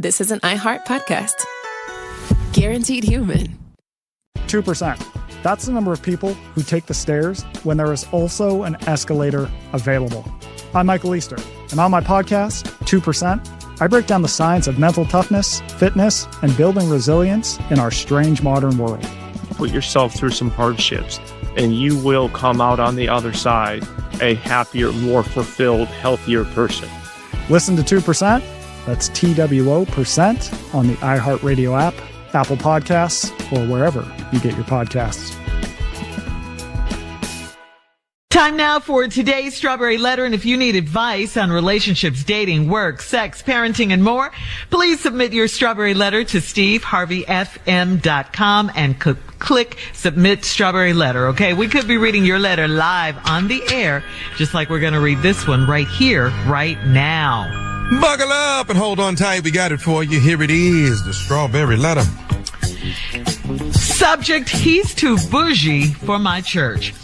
this is an iHeart podcast. Guaranteed human. 2%. That's the number of people who take the stairs when there is also an escalator available. I'm Michael Easter, and on my podcast, 2%, I break down the science of mental toughness, fitness, and building resilience in our strange modern world. Put yourself through some hardships, and you will come out on the other side a happier, more fulfilled, healthier person. Listen to 2%, that's TWO% on the iHeartRadio app, Apple Podcasts, or wherever you get your podcasts. Time now for today's Strawberry Letter, and if you need advice on relationships, dating, work, sex, parenting, and more, please submit your Strawberry Letter to steveharveyfm.com and click Submit Strawberry Letter, okay? We could be reading your letter live on the air, just like we're going to read this one right here, right now. Buckle up and hold on tight. We got it for you. Here it is, the Strawberry Letter. Subject, he's too bougie for my church.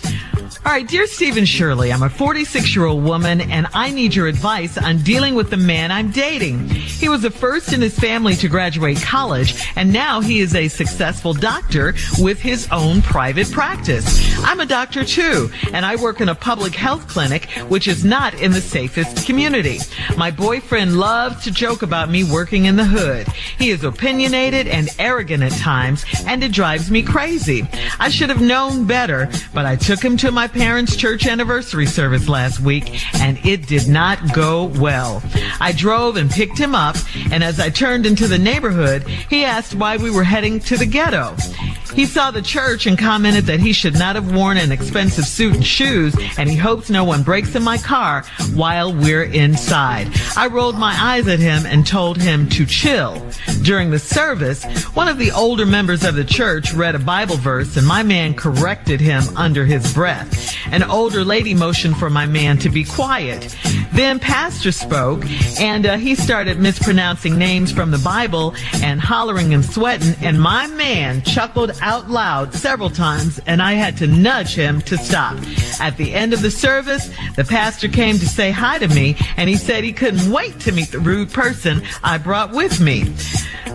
All right, dear Steve and Shirley, I'm a 46-year-old woman, and I need your advice on dealing with the man I'm dating. He was the first in his family to graduate college, and now he is a successful doctor with his own private practice. I'm a doctor, too, and I work in a public health clinic, which is not in the safest community. My boyfriend loves to joke about me working in the hood. He is opinionated and arrogant at times, and it drives me crazy. I should have known better, but I took him to my parents' church anniversary service last week, and it did not go well. I drove and picked him up, and as I turned into the neighborhood, he asked why we were heading to the ghetto. He saw the church and commented that he should not have worn an expensive suit and shoes, and he hopes no one breaks in my car while we're inside. I rolled my eyes at him and told him to chill. During the service, one of the older members of the church read a Bible verse, and my man corrected him under his breath. An older lady motioned for my man to be quiet. Then pastor spoke, and he started mispronouncing names from the Bible and hollering and sweating, and my man chuckled out loud several times, and I had to nudge him to stop. At the end of the service, the pastor came to say hi to me, and he said he couldn't wait to meet the rude person I brought with me.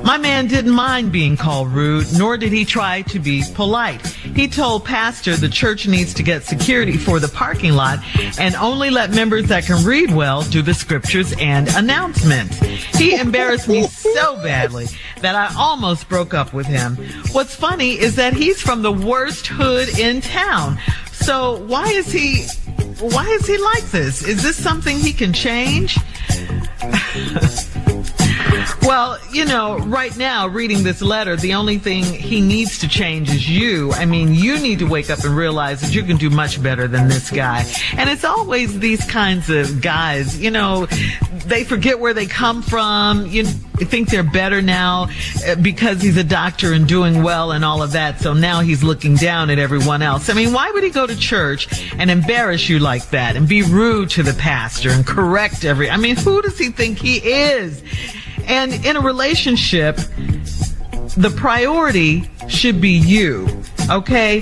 My man didn't mind being called rude, nor did he try to be polite. He told pastor the church needs to get security for the parking lot and only let members that can read well do the scriptures and announcements. He embarrassed me so badly that I almost broke up with him. What's funny is that he's from the worst hood in town. So why is he like this? Is this something he can change? Well, right now, reading this letter, the only thing he needs to change is you. I mean, you need to wake up and realize that you can do much better than this guy. And it's always these kinds of guys, they forget where they come from. You think they're better now because he's a doctor and doing well and all of that. So now he's looking down at everyone else. I mean, why would he go to church and embarrass you like that and be rude to the pastor and correct who does he think he is? And in a relationship, the priority should be you, okay?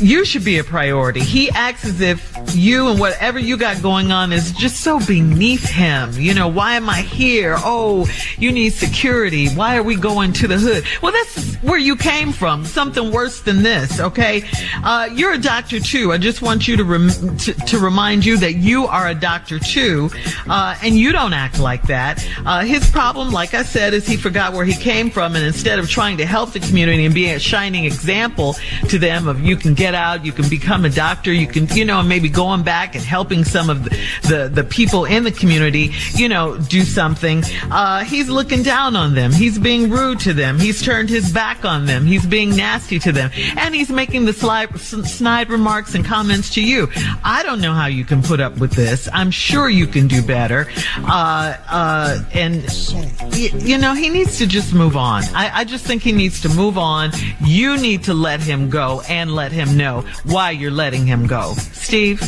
You should be a priority. He acts as if you and whatever you got going on is just so beneath him. Why am I here? Oh, you need security. Why are we going to the hood? Well, that's where you came from. Something worse than this, okay? You're a doctor, too. I just want you to remind you that you are a doctor, too, and you don't act like that. His problem, like I said, is he forgot where he came from, and instead of trying to help the community and be a shining example to them of you can get out, you can become a doctor, you can, maybe going back and helping some of the people in the community, do something. He's looking down on them. He's being rude to them. He's turned his back on them. He's being nasty to them. And he's making the snide remarks and comments to you. I don't know how you can put up with this. I'm sure you can do better. He needs to just move on. I just think he needs to move on. You need to let him go and let him know why you're letting him go. Steve?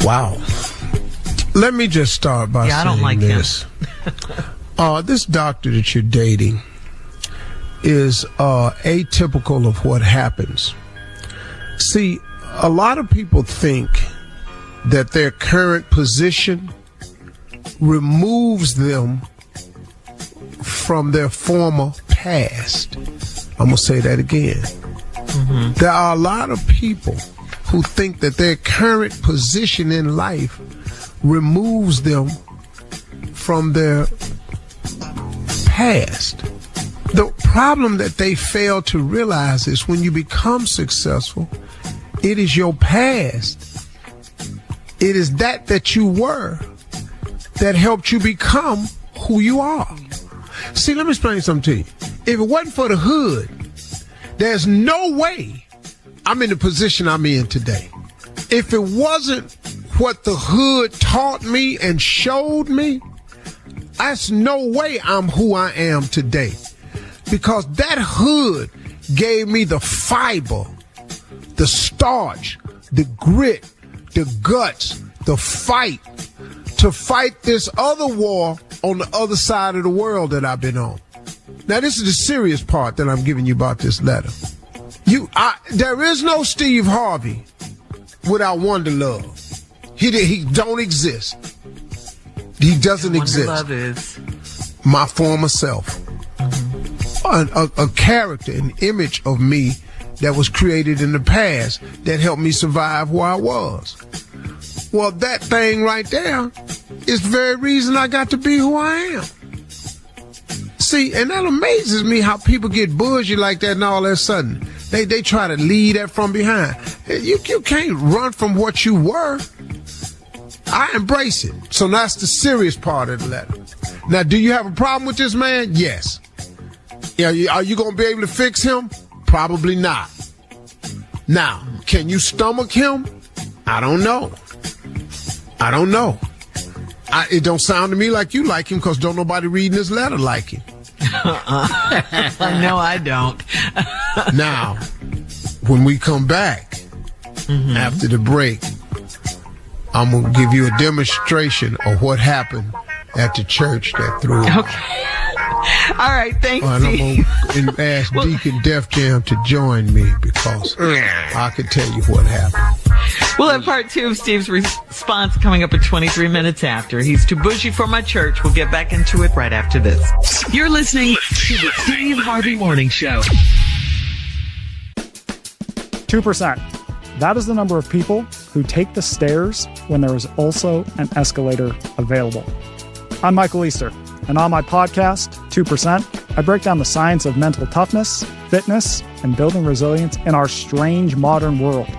Wow. Let me just start by saying I don't like this. This doctor that you're dating is atypical of what happens. See, a lot of people think that their current position removes them from their former past. I'm going to say that again. Mm-hmm. There are a lot of people who think that their current position in life removes them from their past. The problem that they fail to realize is when you become successful, it is your past. It is that you were that helped you become who you are. See, let me explain something to you. If it wasn't for the hood, there's no way I'm in the position I'm in today. If it wasn't what the hood taught me and showed me, that's no way I'm who I am today. Because that hood gave me the fiber, the starch, the grit, the guts, the fight to fight this other war on the other side of the world that I've been on. Now, this is the serious part that I'm giving you about this letter. There is no Steve Harvey without Wonder Love. He don't exist. He doesn't exist. Wonder Love is my former self. A character, an image of me that was created in the past that helped me survive where I was. Well, that thing right there is the very reason I got to be who I am. See, and that amazes me how people get bougie like that and all of a sudden. They try to lead that from behind. You can't run from what you were. I embrace it. So that's the serious part of the letter. Now, do you have a problem with this man? Yes. Yeah, are you going to be able to fix him? Probably not. Now, can you stomach him? I don't know. It don't sound to me like you like him because don't nobody reading this letter like him. No, I don't. Now, when we come back after the break, I'm going to give you a demonstration of what happened at the church that threw him. Okay. All right, thanks, and I'm going to ask Deacon Def Jam to join me because I can tell you what happened. We'll have part 2 of Steve's response coming up at 23 minutes after. He's too bougie for my church. We'll get back into it right after this. You're listening to the Steve Harvey Morning Show. 2%. That is the number of people who take the stairs when there is also an escalator available. I'm Michael Easter, and on my podcast, 2%, I break down the science of mental toughness, fitness, and building resilience in our strange modern world.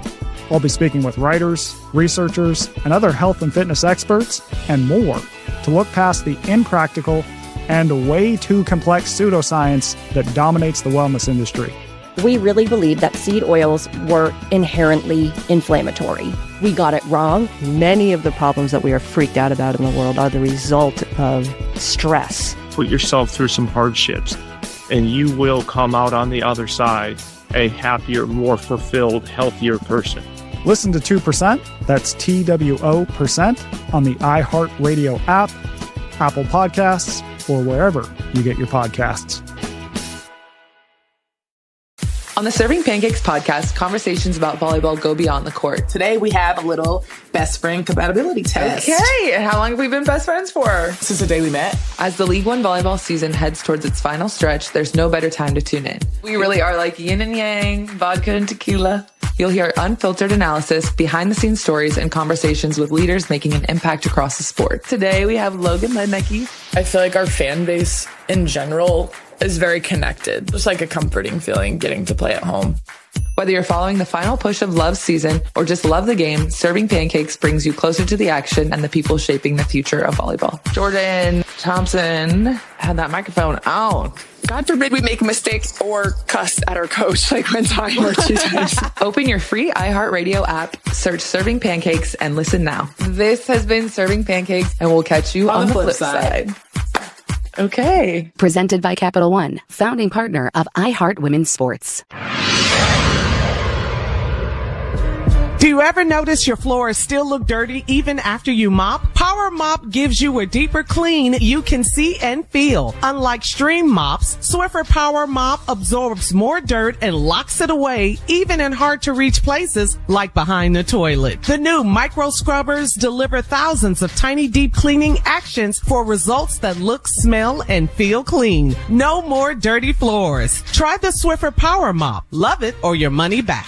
I'll be speaking with writers, researchers, and other health and fitness experts, and more, to look past the impractical and way too complex pseudoscience that dominates the wellness industry. We really believe that seed oils were inherently inflammatory. We got it wrong. Many of the problems that we are freaked out about in the world are the result of stress. Put yourself through some hardships, and you will come out on the other side a happier, more fulfilled, healthier person. Listen to 2%, that's TWO%, on the iHeartRadio app, Apple Podcasts, or wherever you get your podcasts. On the Serving Pancakes podcast, conversations about volleyball go beyond the court. Today we have a little best friend compatibility test. Okay, and how long have we been best friends for? Since the day we met. As the League One volleyball season heads towards its final stretch, there's no better time to tune in. We really are like yin and yang, vodka and tequila. You'll hear unfiltered analysis, behind-the-scenes stories, and conversations with leaders making an impact across the sport. Today we have Logan Lednicki. I feel like our fan base in general is very connected. Just like a comforting feeling getting to play at home. Whether you're following the final push of Love's season or just love the game, Serving Pancakes brings you closer to the action and the people shaping the future of volleyball. Jordan Thompson had that microphone out. God forbid we make a mistake or cuss at our coach like one time or 2 times. Open your free iHeartRadio app, search Serving Pancakes, and listen now. This has been Serving Pancakes, and we'll catch you on the flip side. Okay. Presented by Capital One, founding partner of iHeart Women's Sports. Do you ever notice your floors still look dirty even after you mop? Power Mop gives you a deeper clean you can see and feel. Unlike Stream Mops, Swiffer Power Mop absorbs more dirt and locks it away even in hard-to-reach places like behind the toilet. The new micro scrubbers deliver thousands of tiny deep cleaning actions for results that look, smell, and feel clean. No more dirty floors. Try the Swiffer Power Mop. Love it or your money back.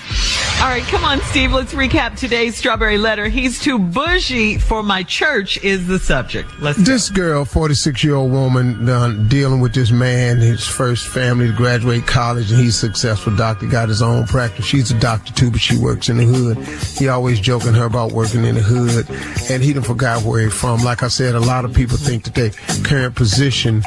All right, come on, Steve. Let's recap today's Strawberry Letter. He's too bougie for my church is the subject. This girl, 46-year-old woman, dealing with this man, his first family to graduate college, and he's a successful doctor, got his own practice. She's a doctor, too, but she works in the hood. He always joking her about working in the hood, and he done forgot where he's from. Like I said, a lot of people think that their current position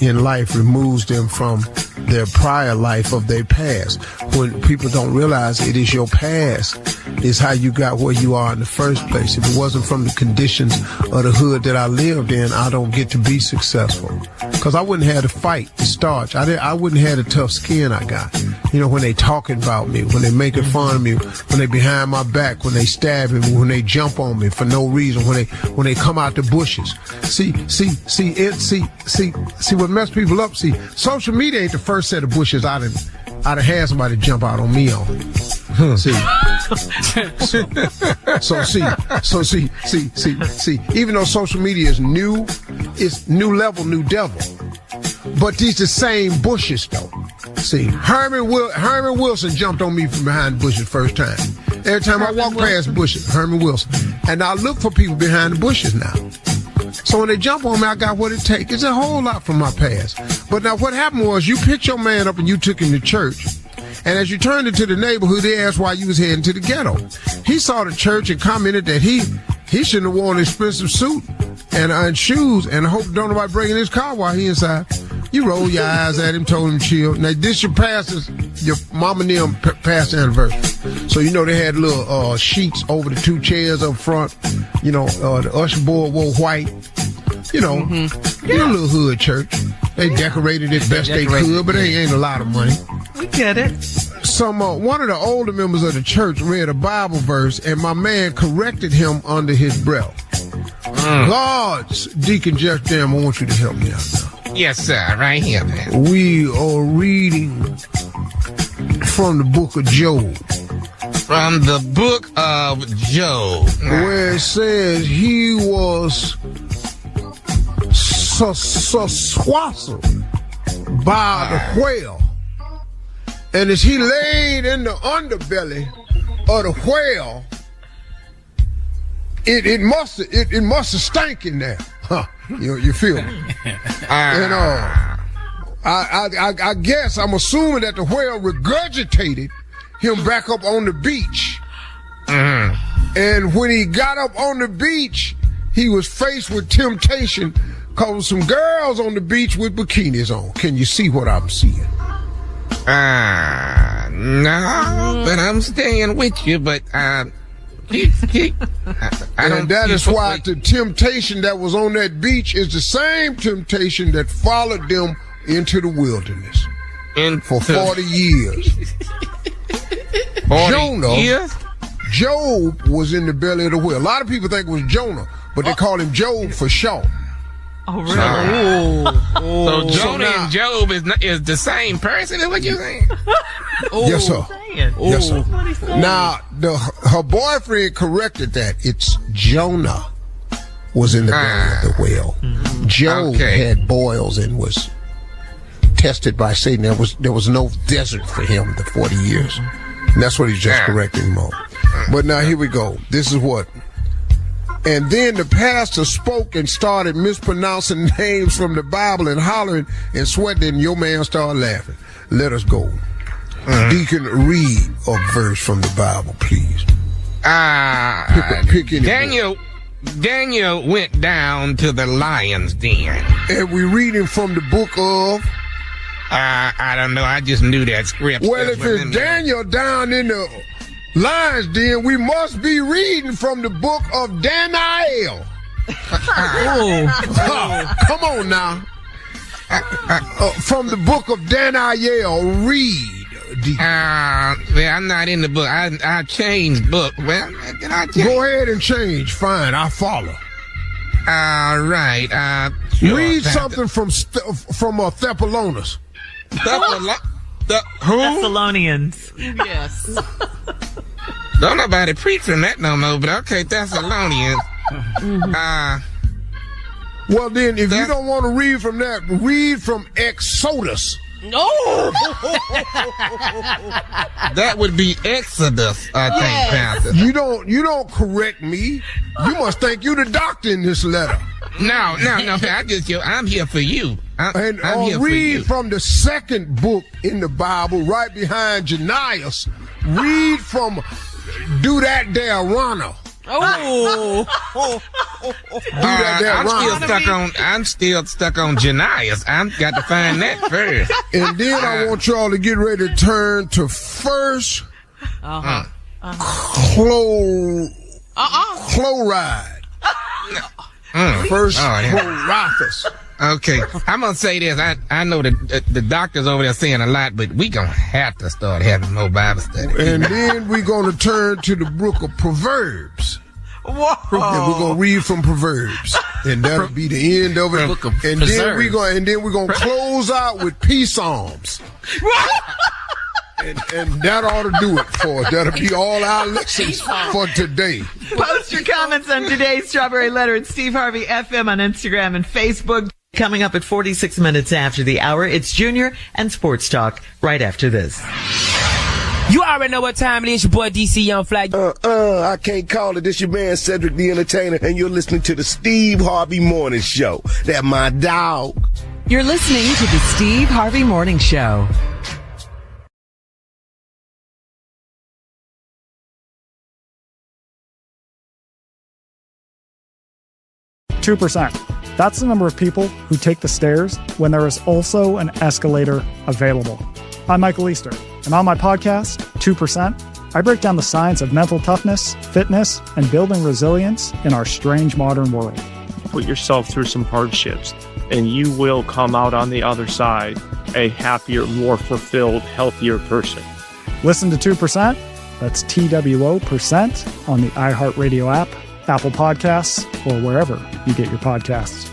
in life removes them from their prior life of their past. When people don't realize it is your past is how you got where you are in the first place. If it wasn't from the conditions of the hood that I lived in, I don't get to be successful. Because I wouldn't have to fight the starch. I wouldn't have the tough skin I got. You know, when they talking about me, when they making fun of me, when they behind my back, when they stabbing me, when they jump on me for no reason, when they come out the bushes. See what messed people up. See, social media ain't the first set of bushes I'd have had somebody jump out on me on. See, even though social media is new, it's new level, new devil. But these the same bushes though. See, Herman Wilson jumped on me from behind the bushes first time. Every time I walk past bushes, Herman Wilson. And I look for people behind the bushes now. So when they jump on me, I got what it takes. It's a whole lot from my past. But now what happened was you picked your man up and you took him to church. And as you turned into the neighborhood, they asked why you was heading to the ghetto. He saw the church and commented that he shouldn't have worn an expensive suit and shoes and hope don't nobody break in his car while he inside. You roll your eyes at him, told him chill. Now this your mama and them pastor anniversary. So you know they had little sheets over the two chairs up front. You know, the usher board wore white. You know, a little hood church. They decorated it best they could, but they ain't a lot of money. We get it. One of the older members of the church read a Bible verse, and my man corrected him under his breath. God's Deacon Jeff Jam, I want you to help me out now. Yes, sir. Right here, man. We are reading from the book of Job. From the book of Job. Where it says he was swassled by the whale. And as he laid in the underbelly of the whale, it must have stank in there. Huh. You feel me? And I guess I'm assuming that the whale regurgitated him back up on the beach. And when he got up on the beach, he was faced with temptation because some girls on the beach with bikinis on. Can you see what I'm seeing? No, but I'm staying with you, but and that is why the temptation that was on that beach is the same temptation that followed them into the wilderness for 40 years. 40 years? Job was in the belly of the whale. A lot of people think it was Jonah, but they call him Job for short. Oh, really? So Jonah and Job is the same person, is what you're saying? Yes, sir. Yes, sir. Now, her boyfriend corrected that. It's Jonah was in the belly of the whale. Job had boils and was tested by Satan. There was no desert for him the 40 years. And that's what he's just correcting him on. But now here we go. This is what. And then the pastor spoke and started mispronouncing names from the Bible and hollering and sweating, and your man started laughing. Let us go. Deacon, read a verse from the Bible, please. Pick any Daniel went down to the lion's den. And we reading from the book of? I don't know. I just knew that script. Well, if it's Daniel down in the lion's den, we must be reading from the book of Daniel. Come on now. From the book of Daniel, read. deep? Well, I'm not in the book. I changed book. Well, go ahead and change. Fine, I follow. All right. Sure, read something from Thessalonians. Who? Thessalonians. Yes. Don't nobody preach from that no more, but okay, Thessalonians. Well, then, if you don't want to read from that, read from Exodus. No. That would be Exodus, I think, Pastor. You don't correct me. You must think you the doctor in this letter. No. I'm here for you. I'm here read for you. from the second book in the Bible, right behind Janias. Read from Do That There Runner. Oh. I'm still stuck on Janias. I've got to find that first. And then I want y'all to get ready to turn to first chloride. First chloride. Okay, I'm gonna say this. I know the doctors over there saying a lot, but we gonna have to start having more Bible study. And then we're gonna turn to the book of Proverbs. Whoa. And we're gonna read from Proverbs, and that'll be the end of it. And then we're gonna close out with peace psalms. And that ought to do it for us. That'll be all our lessons for today. Post your comments on today's Strawberry Letter at Steve Harvey FM on Instagram and Facebook. Coming up at 46 minutes after the hour, it's Junior and Sports Talk right after this. You already know what time it is, your boy DC Young Flag. I can't call it. This your man Cedric the Entertainer, and you're listening to the Steve Harvey Morning Show. That my dog. You're listening to the Steve Harvey Morning Show. 2%. That's the number of people who take the stairs when there is also an escalator available. I'm Michael Easter, and on my podcast, 2%, I break down the science of mental toughness, fitness, and building resilience in our strange modern world. Put yourself through some hardships, and you will come out on the other side a happier, more fulfilled, healthier person. Listen to 2%, that's TWO% on the iHeartRadio app, Apple Podcasts, or wherever you get your podcasts.